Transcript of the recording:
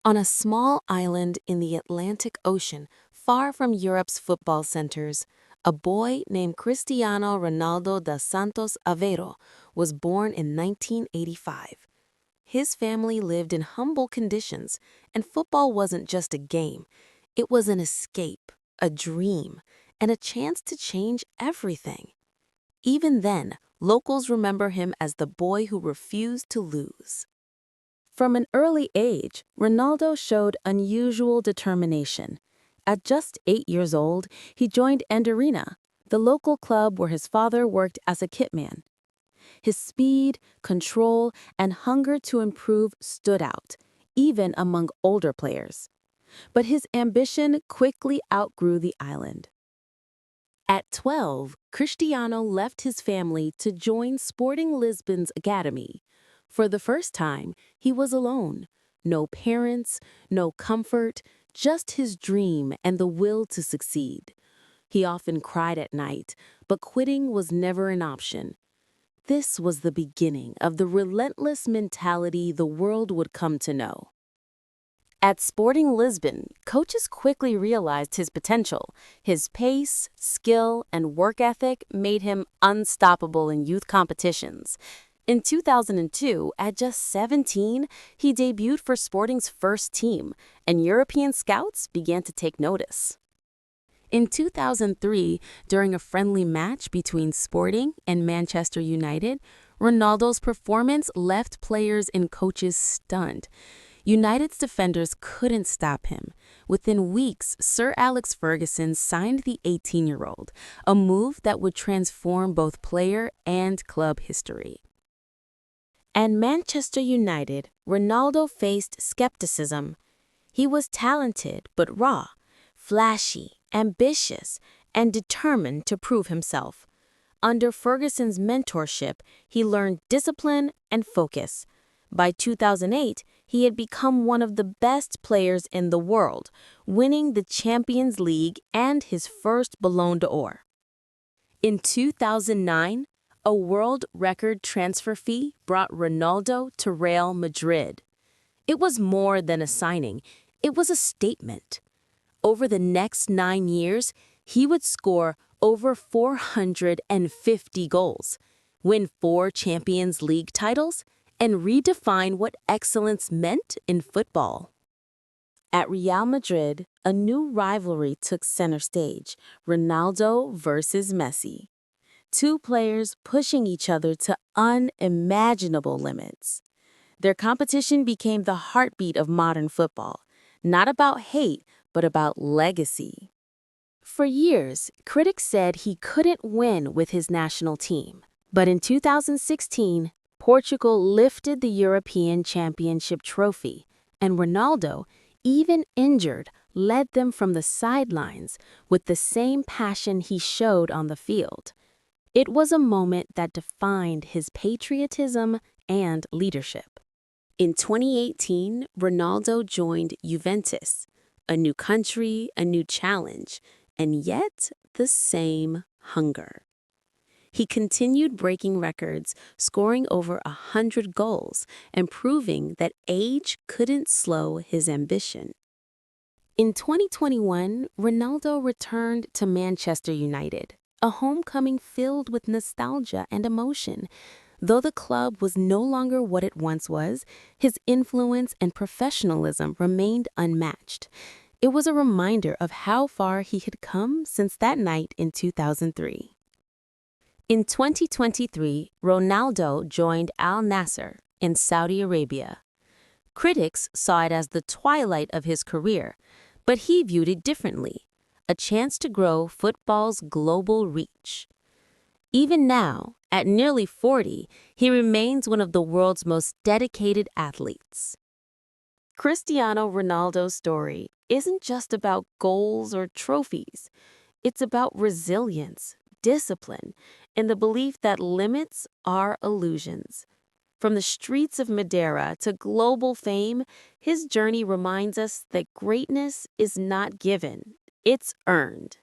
On a small island in the Atlantic Ocean, far from Europe's football centers, a boy named Cristiano Ronaldo dos Santos Aveiro was born in 1985. His family lived in humble conditions, and football wasn't just a game. It was an escape, a dream, and a chance to change everything. Even then, locals remember him as the boy who refused to lose. From an early age, Ronaldo showed unusual determination. At just 8 years old, he joined Madeira, the local club where his father worked as a kitman. His speed, control, and hunger to improve stood out, even among older players. But his ambition quickly outgrew the island. At 12, Cristiano left his family to join Sporting Lisbon's academy. For the first time, he was alone. No parents, no comfort, just his dream and the will to succeed. He often cried at night, but quitting was never an option. This was the beginning of the relentless mentality the world would come to know. At Sporting Lisbon, coaches quickly realized his potential. His pace, skill, and work ethic made him unstoppable in youth competitions. In 2002, at just 17, he debuted for Sporting's first team, and European scouts began to take notice. In 2003, during a friendly match between Sporting and Manchester United, Ronaldo's performance left players and coaches stunned. United's defenders couldn't stop him. Within weeks, Sir Alex Ferguson signed the 18-year-old, a move that would transform both player and club history. At Manchester United, Ronaldo faced skepticism. He was talented but raw, flashy, ambitious, and determined to prove himself. Under Ferguson's mentorship, he learned discipline and focus. By 2008, he had become one of the best players in the world, winning the Champions League and his first Ballon d'Or. In 2009, a world record transfer fee brought Ronaldo to Real Madrid. It was more than a signing, it was a statement. Over the next 9 years, he would score over 450 goals, win 4 Champions League titles, and redefine what excellence meant in football. At Real Madrid, a new rivalry took center stage: Ronaldo versus Messi. 2 players pushing each other to unimaginable limits. Their competition became the heartbeat of modern football, not about hate, but about legacy. For years, critics said he couldn't win with his national team. But in 2016, Portugal lifted the European Championship trophy, and Ronaldo, even injured, led them from the sidelines with the same passion he showed on the field. It was a moment that defined his patriotism and leadership. In 2018, Ronaldo joined Juventus, a new country, a new challenge, and yet the same hunger. He continued breaking records, scoring over 100 goals, and proving that age couldn't slow his ambition. In 2021, Ronaldo returned to Manchester United, a homecoming filled with nostalgia and emotion. Though the club was no longer what it once was, his influence and professionalism remained unmatched. It was a reminder of how far he had come since that night in 2003. In 2023, Ronaldo joined Al Nassr in Saudi Arabia. Critics saw it as the twilight of his career, but he viewed it differently: a chance to grow football's global reach. Even now, at nearly 40, he remains one of the world's most dedicated athletes. Cristiano Ronaldo's story isn't just about goals or trophies. It's about resilience, discipline, and the belief that limits are illusions. From the streets of Madeira to global fame, his journey reminds us that greatness is not given, it's earned.